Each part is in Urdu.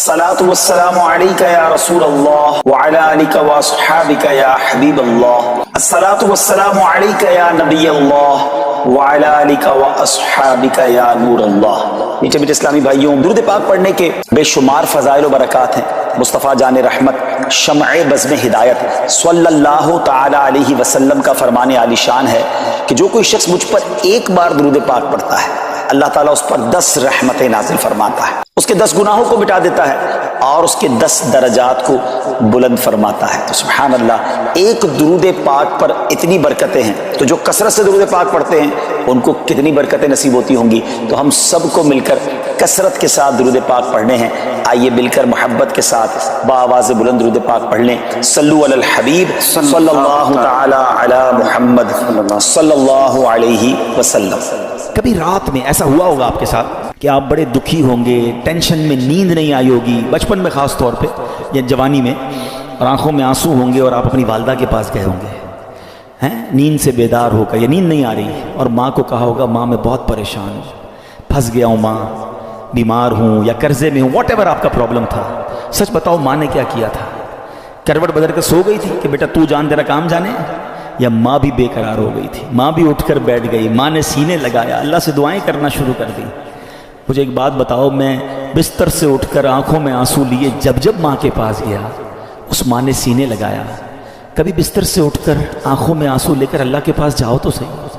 الصلاۃ والسلام علیک یا رسول اللہ وعلی آلک واصحابک یا حبیب اللہ، الصلاۃ والسلام علیک یا نبی اللہ وعلی آلک واصحابک یا نور اللہ۔ میٹھے میٹھے اسلامی بھائیوں، درود پاک پڑھنے کے بے شمار فضائل و برکات ہیں۔ مصطفیٰ جان رحمت شمع بزم ہدایت صلی اللہ تعالی علیہ وسلم کا فرمان عالی شان ہے کہ جو کوئی شخص مجھ پر ایک بار درود پاک پڑھتا ہے، اللہ تعالیٰ اس پر 10 رحمتیں نازل فرماتا ہے، اس کے 10 گناہوں کو مٹا دیتا ہے اور اس کے 10 درجات کو بلند فرماتا ہے۔ تو سبحان اللہ، ایک درود پاک پر اتنی برکتیں ہیں، تو جو کثرت سے درود پاک پڑھتے ہیں ان کو کتنی برکتیں نصیب ہوتی ہوں گی۔ تو ہم سب کو مل کر کثرت کے ساتھ درود پاک پڑھنے ہیں۔ آئیے مل کر محبت کے ساتھ بآواز بلند درود پاک پڑھ لیں۔ صلو علی الحبیب صلی اللہ تعالی علی محمد صلی اللہ علیہ وسلم۔ کبھی رات میں ایسا ہوا ہوگا آپ کے ساتھ کہ آپ بڑے دکھی ہوں گے، ٹینشن میں نیند نہیں آئی ہوگی، بچپن میں خاص طور پہ یا جوانی میں، اور آنکھوں میں آنسو ہوں گے اور آپ اپنی والدہ کے پاس گئے ہوں گے، نیند سے بیدار ہو کر، یا نیند نہیں آ رہی، اور ماں کو کہا ہوگا ماں میں بہت پریشان ہوں، پھنس گیا ہوں ماں، بیمار ہوں یا قرضے میں ہوں، واٹ ایور آپ کا پرابلم تھا۔ سچ بتاؤ ماں نے کیا کیا تھا؟ کروٹ بدل کر سو گئی تھی کہ بیٹا تو جان تیرا کام جانے، یا ماں بھی بے قرار ہو گئی تھی؟ ماں بھی اٹھ کر بیٹھ گئی، ماں نے سینے لگایا، اللہ سے دعائیں کرنا شروع کر دی۔ مجھے ایک بات بتاؤ، میں بستر سے اٹھ کر آنکھوں میں آنسو لیے جب ماں کے پاس گیا، اس ماں نے سینے لگایا۔ کبھی بستر سے اٹھ کر آنکھوں میں آنسو لے کر اللہ کے پاس جاؤ تو صحیح۔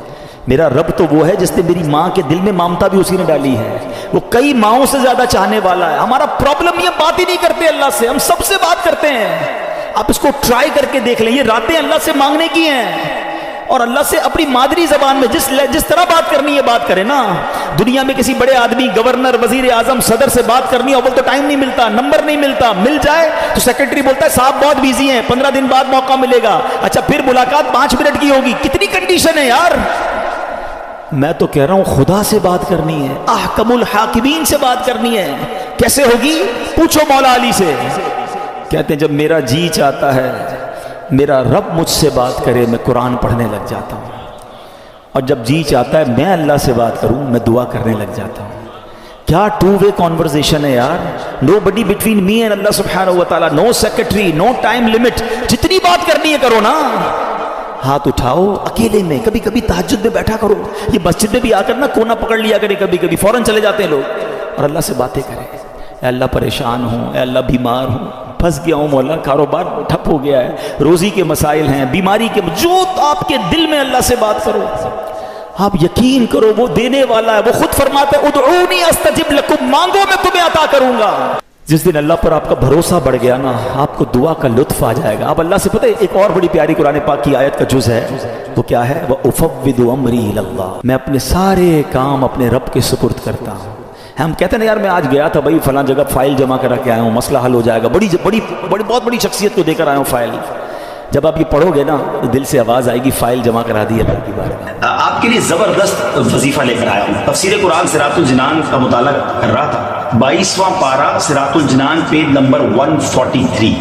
میرا رب تو وہ ہے جس نے میری ماں کے دل میں ممتا بھی اسی نے ڈالی ہے، وہ کئی ماؤں سے زیادہ چاہنے والا ہے۔ ہمارا پرابلم یہ بات ہی نہیں کرتے اللہ سے، ہم سب سے بات کرتے ہیں۔ آپ اس کو ٹرائی کر کے دیکھ لیں، یہ راتیں اللہ سے مانگنے کی ہیں، اور اللہ سے اپنی مادری زبان میں جس طرح بات کرنی ہے بات کریں نا۔ دنیا میں کسی بڑے آدمی، گورنر، وزیر اعظم، صدر سے بات کرنی ہے، اول تو ٹائم نہیں ملتا، نمبر نہیں ملتا، مل جائے تو سیکرٹری بولتا ہے صاحب بہت بیزی ہیں، 15 دن بعد موقع ملے گا۔ اچھا پھر ملاقات 5 منٹ کی ہوگی، کتنی کنڈیشن ہے یار۔ میں تو کہہ رہا ہوں خدا سے بات کرنی ہے، احکم الحاکمین سے بات کرنی ہے۔ کیسے ہوگی؟ پوچھو مولا علی سے۔ کہتے ہیں جب میرا جی چاہتا ہے میرا رب مجھ سے بات کرے، میں قرآن پڑھنے لگ جاتا ہوں، اور جب جی چاہتا ہے میں اللہ سے بات کروں، میں دعا کرنے لگ جاتا ہوں۔ کیا 2 وے کانورزیشن ہے یار، نو بڈی بٹوین می اینڈ اللہ سبحانہ و تعالیٰ، نو سیکرٹری، نو ٹائم لمٹ، جتنی بات کرنی ہے کرو نا۔ ہاتھ اٹھاؤ اکیلے میں، کبھی کبھی تہجد میں بیٹھا کرو، یہ مسجد میں بھی آ کر نا کونا پکڑ لیا کرے، کبھی کبھی فوراً چلے جاتے ہیں لوگ، اور اللہ سے باتیں کریں۔ اے اللہ پریشان ہوں، اے اللہ بیمار ہوں، پھنس گیا ہوں مولا، کاروبار ٹھپ ہو گیا ہے، روزی کے مسائل ہیں، بیماری کے، جو آپ کے دل میں اللہ سے بات کرو۔ آپ یقین کرو وہ دینے والا ہے، وہ خود فرماتا ہے ادعونی استجب لکم، مانگو میں تمہیں عطا کروں گا۔ جس دن اللہ پر آپ کا بھروسہ بڑھ گیا نا، آپ کو دعا کا لطف آ جائے گا۔ آپ اللہ سے پتہ ہے ایک اور بڑی پیاری قرآن پاک کی آیت کا جز ہے، وہ کیا ہے؟ وَأُفَوِّضُ أَمْرِي إِلَى اللَّهِ، میں اپنے سارے کام اپنے رب کے سپرد کرتا ہوں۔ ہم کہتے ہیں یار میں آج گیا تھا بھائی فلاں جگہ، فائل جمع کرا کے آیا ہوں، مسئلہ حل ہو جائے گا، بہت بڑی شخصیت کو دے کر آیا ہوں فائل۔ جب آپ یہ پڑھو گے نا تو دل سے آواز آئے گی فائل جمع کرا دی اللہ کی بارے میں۔ آپ کے لیے زبردست وظیفہ لے کر آیا ہوں۔ تفسیر قرآن صراط الجنان کا مطالعہ کر رہا تھا، 22واں پارہ صراط الجنان پیج نمبر 143،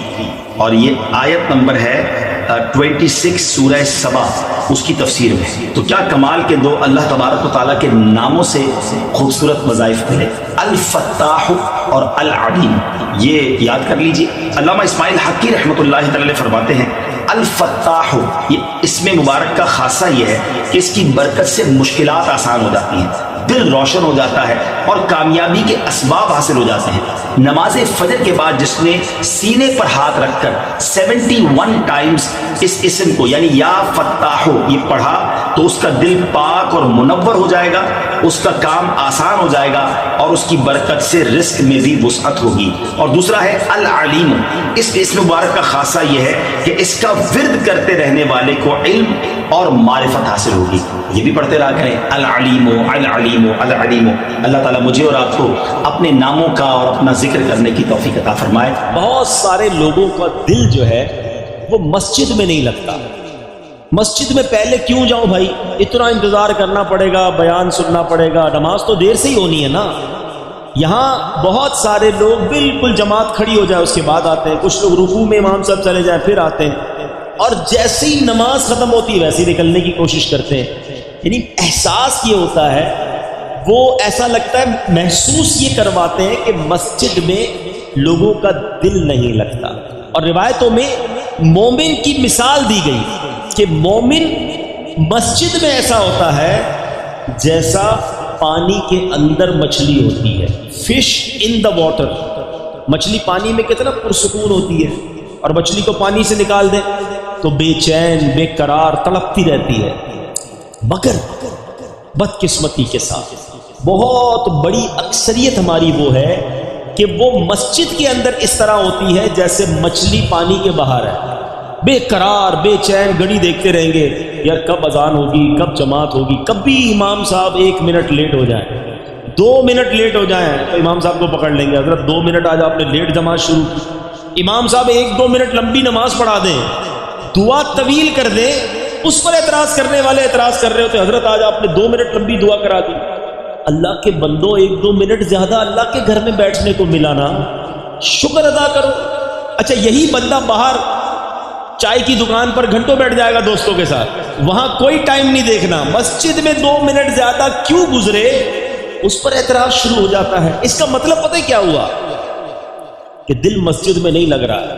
اور یہ آیت نمبر ہے 26 سورہ سبا، اس کی تفسیر میں۔ تو کیا کمال کے دو اللہ تبارک و تعالیٰ کے ناموں سے خوبصورت وظائف ملے، الفتاح اور العلیم، یہ یاد کر لیجئے۔ علامہ اسماعیل حقی رحمۃ اللہ تعالی فرماتے ہیں الفتاح، یہ اسم مبارک کا خاصہ یہ ہے کہ اس کی برکت سے مشکلات آسان ہو جاتی ہیں، دل روشن ہو جاتا ہے اور کامیابی کے اسباب حاصل ہو جاتے ہیں۔ نماز فجر کے بعد جس نے سینے پر ہاتھ رکھ کر 71 ٹائمز اس اسم کو یعنی یا فتاحو یہ پڑھا تو اس کا دل پاک اور منور ہو جائے گا، اس کا کام آسان ہو جائے گا، اور اس کی برکت سے رزق میں بھی وسعت ہوگی۔ اور دوسرا ہے العلیم، اس اسم مبارک کا خاصہ یہ ہے کہ اس کا ورد کرتے رہنے والے کو علم اور معرفت حاصل ہوگی۔ یہ بھی پڑھتے رہا کریں العلیم العلیم العلیم۔ اللہ تعالیٰ مجھے اور آپ کو اپنے ناموں کا اور اپنا ذکر کرنے کی توفیق عطا فرمائے۔ بہت سارے لوگوں کا دل جو ہے وہ مسجد میں نہیں لگتا۔ مسجد میں پہلے کیوں جاؤں بھائی، اتنا انتظار کرنا پڑے گا، بیان سننا پڑے گا، نماز تو دیر سے ہی ہونی ہے نا۔ یہاں بہت سارے لوگ بالکل جماعت کھڑی ہو جائے اس کے بعد آتے ہیں، کچھ لوگ رکوع میں امام صاحب چلے جائیں پھر آتے ہیں، اور جیسے ہی نماز ختم ہوتی ہے ویسے ہی نکلنے کی کوشش کرتے ہیں۔ یعنی احساس یہ ہوتا ہے، وہ ایسا لگتا ہے، محسوس یہ کرواتے ہیں کہ مسجد میں لوگوں کا دل نہیں لگتا. اور روایتوں میں مومن کی مثال دی گئی کہ مومن مسجد میں ایسا ہوتا ہے جیسا پانی کے اندر مچھلی ہوتی ہے. Fish in the water. مچھلی پانی میں کتنا پرسکون ہوتی ہے, اور مچھلی کو پانی سے نکال دیں تو بے چین بے قرار تڑپتی رہتی ہے. مگر بدقسمتی کے ساتھ بہت بڑی اکثریت ہماری وہ ہے کہ وہ مسجد کے اندر اس طرح ہوتی ہے جیسے مچھلی پانی کے باہر ہے, بے قرار بے چین گھڑی دیکھتے رہیں گے یار کب اذان ہوگی, کب جماعت ہوگی. کبھی امام صاحب 1 منٹ لیٹ ہو جائیں, 2 منٹ لیٹ ہو جائیں تو امام صاحب کو پکڑ لیں گے, حضرت 2 منٹ آج آپ نے لیٹ جماعت شروع کی. امام صاحب 1-2 منٹ لمبی نماز پڑھا دیں, دعا طویل کر دیں, اس پر اعتراض کرنے والے اعتراض کر رہے ہوتے حضرت آج آپ نے 2 منٹ لمبی دعا کرا دی. اللہ کے بندوں 1-2 منٹ زیادہ اللہ کے گھر میں بیٹھنے کو ملا نا, شکر ادا کرو. اچھا یہی بندہ باہر چائے کی دکان پر گھنٹوں بیٹھ جائے گا دوستوں کے ساتھ, وہاں کوئی ٹائم نہیں دیکھنا, مسجد میں 2 منٹ زیادہ کیوں گزرے اس پر اعتراض شروع ہو جاتا ہے. اس کا مطلب پتہ ہے کیا ہوا کہ دل مسجد میں نہیں لگ رہا.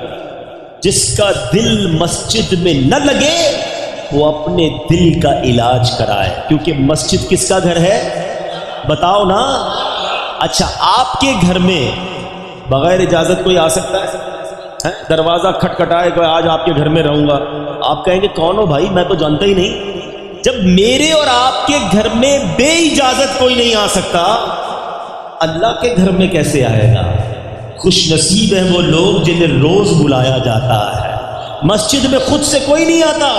جس کا دل مسجد میں نہ لگے وہ اپنے دل کا علاج کرائے, کیونکہ مسجد کس کا گھر ہے بتاؤ نا. اچھا آپ کے گھر میں بغیر اجازت کوئی آ سکتا ہے؟ دروازہ کھٹکھٹائے کہ آج آپ کے گھر میں رہوں گا, آپ کہیں گے کون ہو بھائی, میں تو جانتا ہی نہیں. جب میرے اور آپ کے گھر میں بے اجازت کوئی نہیں آ سکتا, اللہ کے گھر میں کیسے آئے گا؟ خوش نصیب ہیں وہ لوگ جنہیں روز بلایا جاتا ہے. مسجد میں خود سے کوئی نہیں آتا,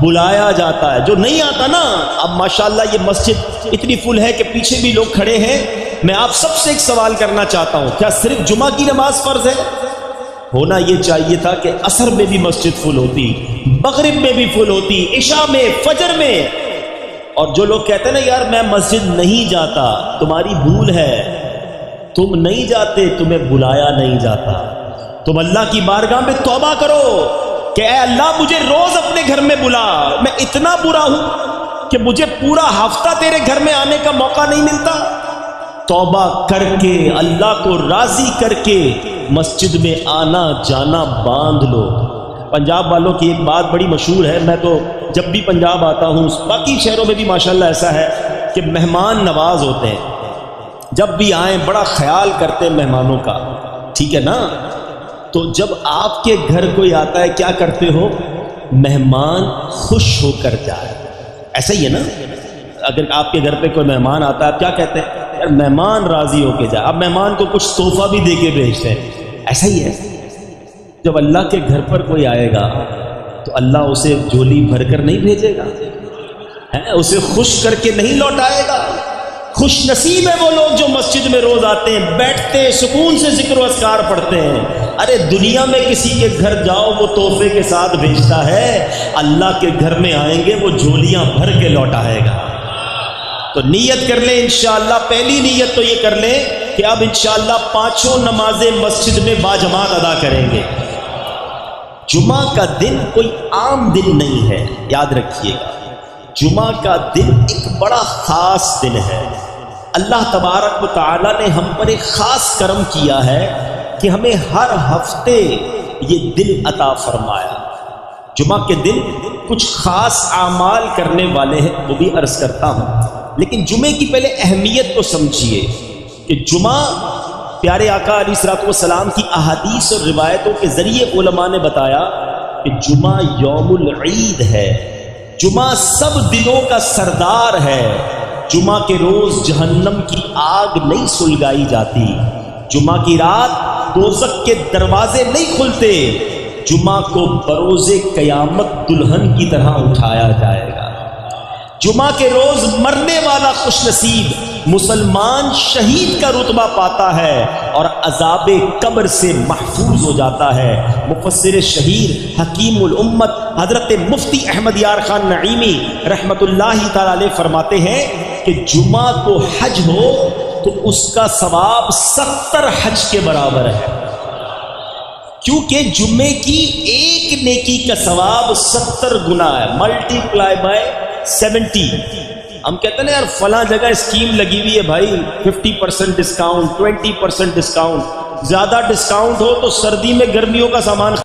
بلایا جاتا ہے. جو نہیں آتا نا, اب ماشاءاللہ یہ مسجد اتنی فل ہے کہ پیچھے بھی لوگ کھڑے ہیں. میں آپ سب سے ایک سوال کرنا چاہتا ہوں, کیا صرف جمعہ کی نماز فرض ہے؟ ہونا یہ چاہیے تھا کہ عصر میں بھی مسجد فل ہوتی, مغرب میں بھی فل ہوتی, عشاء میں, فجر میں. اور جو لوگ کہتے ہیں نا یار میں مسجد نہیں جاتا, تمہاری بھول ہے. تم نہیں جاتے, تمہیں بلایا نہیں جاتا. تم اللہ کی بارگاہ میں توبہ کرو کہ اے اللہ مجھے روز اپنے گھر میں بلا, میں اتنا برا ہوں کہ مجھے پورا ہفتہ تیرے گھر میں آنے کا موقع نہیں ملتا. توبہ کر کے اللہ کو راضی کر کے مسجد میں آنا جانا باندھ لو. پنجاب والوں کی ایک بات بڑی مشہور ہے, میں تو جب بھی پنجاب آتا ہوں, باقی شہروں میں بھی ماشاءاللہ ایسا ہے کہ مہمان نواز ہوتے ہیں. جب بھی آئیں بڑا خیال کرتے ہیں مہمانوں کا, ٹھیک ہے نا. تو جب آپ کے گھر کوئی آتا ہے کیا کرتے ہو؟ مہمان خوش ہو کر جائے. ایسا ہی ہے نا, اگر آپ کے گھر پہ کوئی مہمان آتا ہے آپ کیا کہتے ہیں؟ یار مہمان راضی ہو کے جائے. اب مہمان کو کچھ تحفہ بھی دے کے بھیجتے ہیں. ایسا ہی ہے, جب اللہ کے گھر پر کوئی آئے گا تو اللہ اسے جھولی بھر کر نہیں بھیجے گا, اسے خوش کر کے نہیں لوٹائے گا. خوش نصیب ہے وہ لوگ جو مسجد میں روز آتے ہیں, بیٹھتے ہیں, سکون سے ذکر و اذکار پڑھتے ہیں. ارے دنیا میں کسی کے گھر جاؤ وہ تحفے کے ساتھ بھیجتا ہے, اللہ کے گھر میں آئیں گے وہ جھولیاں بھر کے لوٹائے گا. تو نیت کر لیں انشاءاللہ. پہلی نیت تو یہ کر لیں کہ اب انشاءاللہ 5 نمازیں مسجد میں باجماعت ادا کریں گے. جمعہ کا دن کوئی عام دن نہیں ہے, یاد رکھیے گا. جمعہ کا دن ایک بڑا خاص دن ہے. اللہ تبارک و تعالی نے ہم پر ایک خاص کرم کیا ہے کہ ہمیں ہر ہفتے یہ دن عطا فرمایا. جمعہ کے دن کچھ خاص اعمال کرنے والے ہیں, وہ بھی عرض کرتا ہوں. لیکن جمعے کی پہلے اہمیت کو سمجھیے کہ جمعہ پیارے آقا علیہ الصلوۃ والسلام کی احادیث اور روایتوں کے ذریعے علماء نے بتایا کہ جمعہ یوم العید ہے. جمعہ سب دنوں کا سردار ہے. جمعہ کے روز جہنم کی آگ نہیں سلگائی جاتی. جمعہ کی رات دوزخ کے دروازے نہیں کھلتے. جمعہ کو بروز قیامت دلہن کی طرح اٹھایا جائے گا. جمعہ کے روز مرنے والا خوش نصیب مسلمان شہید کا رتبہ پاتا ہے اور عذاب قبر سے محفوظ ہو جاتا ہے. مفسر شہیر حکیم الامت حضرت مفتی احمد یار خان نعیمی رحمت اللہ تعالی علیہ فرماتے ہیں کہ جمعہ کو حج ہو تو اس کا ثواب 70 حج کے برابر ہے, کیونکہ جمعے کی ایک نیکی کا ثواب 70 گنا ہے. Multi ply by 70. ہم کہتے ہیں نا یار فلاں جگہ اسکیم لگی ہوئی ہے بھائی, 50% ڈسکاؤنٹ, 20% ڈسکاؤنٹ. زیادہ ڈسکاؤنٹ ہو تو سردی میں گرمیوں کا سامان